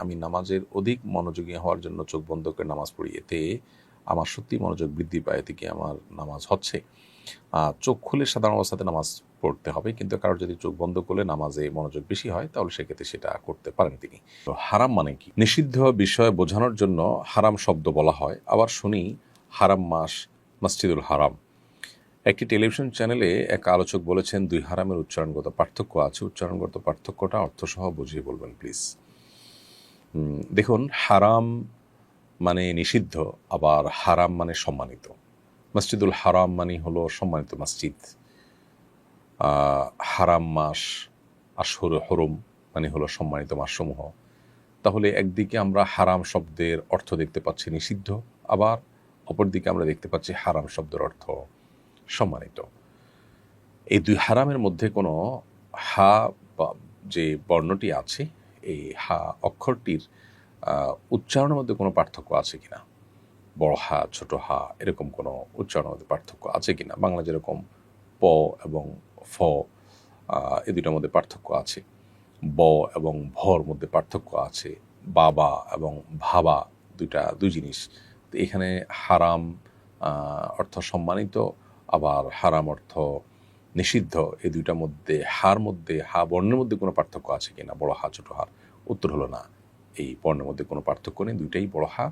আমি নামাজের অধিক মনোযোগী হওয়ার জন্য চোখ বন্ধ করে নামাজ পড়ি, এতে আমার সত্যি মনোযোগ বৃদ্ধি পায়, এতে কি আমার নামাজ হচ্ছে? চোখ খুলে সাধারণ অবস্থাতে নামাজ পড়তে হবে, কিন্তু কারোর যদি চোখ বন্ধ করলে নামাজে মনোযোগ বেশি হয় তাহলে সেক্ষেত্রে সেটা করতে পারেন তিনি। তো হারাম মানে কি? নিষিদ্ধ বিষয় বোঝানোর জন্য হারাম শব্দ বলা হয়। আবার শুনি হারাম মাস মসজিদুল হারাম। একটি টেলিভিশন চ্যানেলে এক আলোচক বলেছেন, দুই হারামের উচ্চারণগত পার্থক্য আছে। উচ্চারণগত পার্থক্যটা অর্থসহ বুঝিয়ে বলবেন প্লিজ। দেখুন, হারাম মানে নিষিদ্ধ, আবার হারাম মানে সম্মানিত। মসজিদুল হারাম মানে হলো সম্মানিত মসজিদ। হারাম মাস, আশহুরে হরম মানে হলো সম্মানিত মাসসমূহ। তাহলে একদিকে আমরা হারাম শব্দের অর্থ দেখতে পাচ্ছি নিষিদ্ধ, আবার অপরদিকে আমরা দেখতে পাচ্ছি হারাম শব্দের অর্থ সম্মানিত। এই দুই হারামের মধ্যে কোনো হা বা যে বর্ণটি আছে, এই হা অক্ষরটির উচ্চারণের মধ্যে কোনো পার্থক্য আছে কিনা, বড় হা ছোট হা এরকম কোনো উচ্চারণের মধ্যে পার্থক্য আছে কিনা। বাংলা যেরকম প এবং ফ, এই দুইটার মধ্যে পার্থক্য আছে। ব এবং ভর মধ্যে পার্থক্য আছে। বাবা এবং ভাবা দুই জিনিস। তো এখানে হারাম অর্থ সম্মানিত, আবার হারাম অর্থ নিষিদ্ধ, এই দুইটার মধ্যে হা বর্ণের মধ্যে কোনো পার্থক্য আছে কিনা, বড় হা ছোট হার? উত্তর হলো না, এই বর্ণের মধ্যে কোনো পার্থক্য নেই, দুইটাই বড় হা,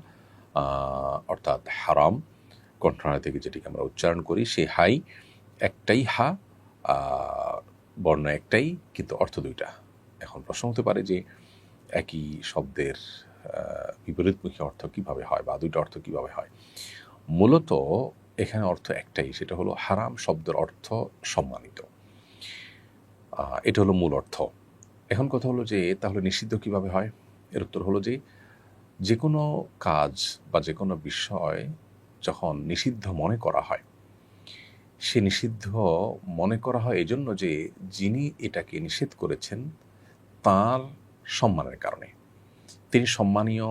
অর্থাৎ হারাম। কণ্ঠনালী থেকে যেটিকে আমরা উচ্চারণ করি সেই হাই একটাই হা, বর্ণ একটাই, কিন্তু অর্থ দুইটা। এখন প্রশ্ন হতে পারে যে একই শব্দের বিপরীতমুখী অর্থ কিভাবে হয়, বা দুইটা অর্থ কিভাবে হয়? মূলত এখানে অর্থ একটাই, সেটা হলো হারাম শব্দের অর্থ সম্মানিত। এটা হলো মূল অর্থ। এখন কথা হলো যে তাহলে নিষিদ্ধ কিভাবে হয়? এর উত্তর হলো যে কোনো কাজ বা যে কোনো বিষয় যখন নিষিদ্ধ মনে করা হয়, সে নিষিদ্ধ মনে করা হয় এই জন্য যে যিনি এটাকে নিষেধ করেছেন তার সম্মানের কারণে। তিনি সম্মানীয়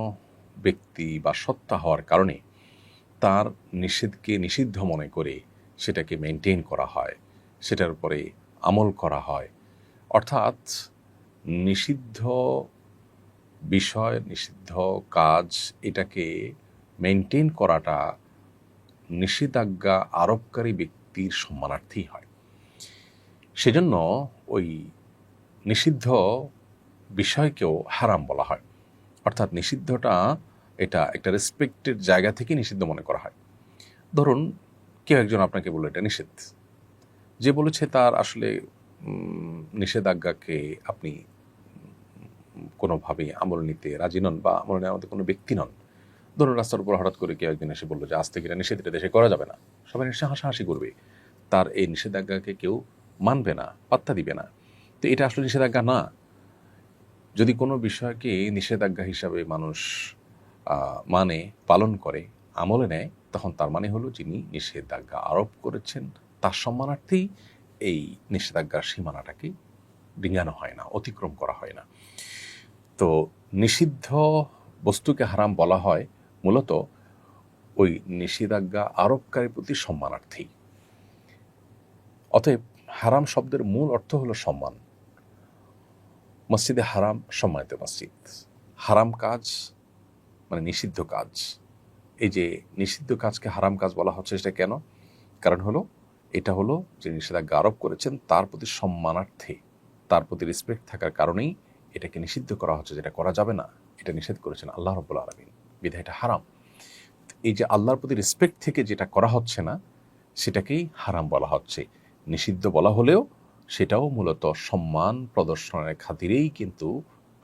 ব্যক্তি বা সত্তা হওয়ার কারণে তার নিষেধকে নিষিদ্ধ মনে করে সেটাকে মেনটেন করা হয়, সেটার উপরে আমল করা হয়। অর্থাৎ নিষিদ্ধ বিষয়, নিষিদ্ধ কাজ, এটাকে মেনটেন করাটা নিষেধাজ্ঞা আরোপকারী ব্যক্তির সম্মানার্থেই হয়। সেজন্য ওই নিষিদ্ধ বিষয়কেও হারাম বলা হয়। অর্থাৎ নিষিদ্ধটা এটা একটা রেসপেক্টের জায়গা থেকে নিষিদ্ধ মনে করা হয়। ধরুন, কেউ একজন আপনাকে বলল এটা নিষেধ, যে বলেছে তার আসলে নিষেধাজ্ঞাকে আপনি কোনোভাবেই আমল নিতে রাজি নন, বা আমল নেওয়ার মধ্যে কোনো ব্যক্তি নন। ধরুন, রাস্তার উপর হঠাৎ করে কেউ একদিন এসে বললো যে আজ থেকে এটা নিষেধ, এটা দেশে করা যাবে না। সবাই নিশ্চয় হাসাহাসি করবে, তার এই নিষেধাজ্ঞাকে কেউ মানবে না, পাত্তা দিবে না। তো এটা আসলে নিষেধাজ্ঞা না। যদি কোনো বিষয়কে নিষেধাজ্ঞা হিসাবে মানুষ মানে, পালন করে, আমলে নেয়, তখন তার মানে হলো যিনি নিষেধাজ্ঞা আরোপ করেছেন তার সম্মানার্থেই এই নিষেধাজ্ঞার সীমানাটাকে ডিঙানো হয় না, অতিক্রম করা হয় না। তো নিষিদ্ধ বস্তুকে হারাম বলা হয় মূলত ওই নিষেধাজ্ঞা আরোপকারীর প্রতি সম্মানার্থেই। অতএব হারাম শব্দের মূল অর্থ হলো সম্মান। মসজিদে হারাম সম্মানিত মসজিদ। হারাম কাজ মানে নিষিদ্ধ কাজ। এই যে নিষিদ্ধ কাজকে হারাম কাজ বলা হচ্ছে, সেটা কেন? কারণ হলো এটা হলো যে নিষেধাজ্ঞা আরোপ করেছেন তার প্রতি সম্মানার্থে, তার প্রতি রেসপেক্ট থাকার কারণেই এটাকে নিষিদ্ধ করা হচ্ছে, যেটা করা যাবে না, এটা নিষেধ করেছেন আল্লাহ রাব্বুল আলামিন, বিধায় এটা হারাম। এই যে আল্লাহর প্রতি রেসপেক্ট থেকে যেটা করা হচ্ছে না, সেটাকেই হারাম বলা হচ্ছে। নিষিদ্ধ বলা হলেও সেটাও মূলত সম্মান প্রদর্শনের খাতিরেই কিন্তু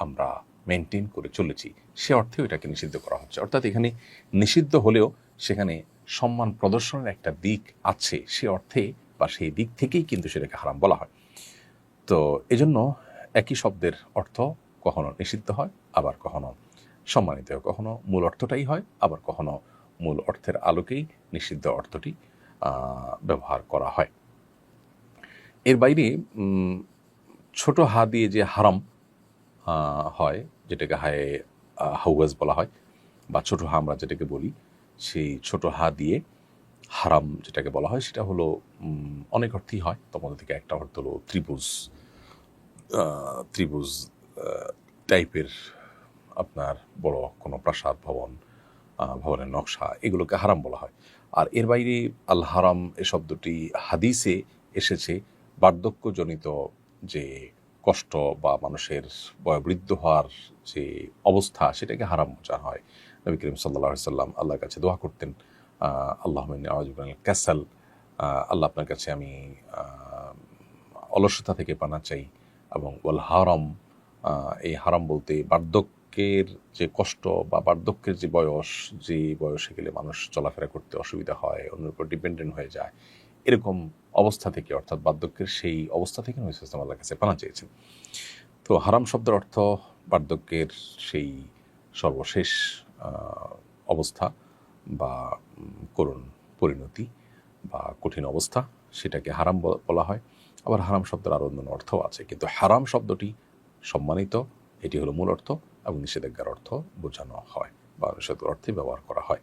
আমরা মেনটেন করে চলেছি, সে অর্থেও এটাকে নিষিদ্ধ করা হচ্ছে। অর্থাৎ এখানে নিষিদ্ধ হলেও সেখানে সম্মান প্রদর্শনের একটা দিক আছে, সে অর্থে বা সেই দিক থেকেই কিন্তু সেটাকে হারাম বলা হয়। তো এজন্য একই শব্দের অর্থ কখনো নিষিদ্ধ হয়, আবার কখনো সম্মানিত হয়, কখনো মূল অর্থটাই হয়, আবার কখনো মূল অর্থের আলোকেই নিষিদ্ধ অর্থটি ব্যবহার করা হয়। এর বাইরে ছোট হা দিয়ে যে হারাম হয়, যেটাকে হাউয়াজ বলা হয়, বা ছোট হা আমরা যেটাকে বলি, সেই ছোট হা দিয়ে হারাম যেটাকে বলা হয় সেটা হলো অনেক অর্থই হয়। তোমাদের থেকে একটা অর্থ হলো ত্রিভুজ টাইপের আপনার বড় কোনো প্রাসাদ ভবন, ভবনের নকশা, এগুলোকে হারাম বলা হয়। আর এর বাইরে আল হারাম এ শব্দটি হাদিসে এসেছে বার্ধক্যজনিত যে কষ্ট বা মানুষের বয়োবৃদ্ধ হওয়ার যে অবস্থা, সেটাকে হারাম বোঝা হয়। নবী করিম সাল্লাল্লাহু আলাইহি সাল্লাম আল্লাহর কাছে দোয়া করতেন, আল্লাহুম্মা ইন্নী আউযু বিকা মিনাল কাসাল, আল্লাহ আপনার কাছে আমি অলসতা থেকে পানা চাই। এবং ওয়াল হারাম, এই হারাম বলতে বার্ধক্যের যে কষ্ট বা বার্ধক্যের যে বয়স, যে বয়সে গেলে মানুষ চলাফেরা করতে অসুবিধা হয়, অন্যের উপর ডিপেন্ডেন্ট হয়ে যায়, এরকম অবস্থা থেকে, অর্থাৎ বার্ধক্যের সেই অবস্থা থেকে নবী সাল্লাল্লাহু আলাইহি ওয়াসাল্লাম আল্লাহর কাছে পানা চেয়েছেন। তো হারাম শব্দের অর্থ বার্ধক্যের সেই সর্বশেষ অবস্থা বা করুণ পরিণতি বা কঠিন অবস্থা, সেটাকে হারাম বলা হয়। আবার হারাম শব্দের আরও অন্যান্য অর্থও আছে, কিন্তু হারাম শব্দটি সম্মানিত, এটি হলো মূল অর্থ, এবং নিষেধাজ্ঞার অর্থ বোঝানো হয় বা নিষেধাজ্ঞার অর্থে ব্যবহার করা হয়।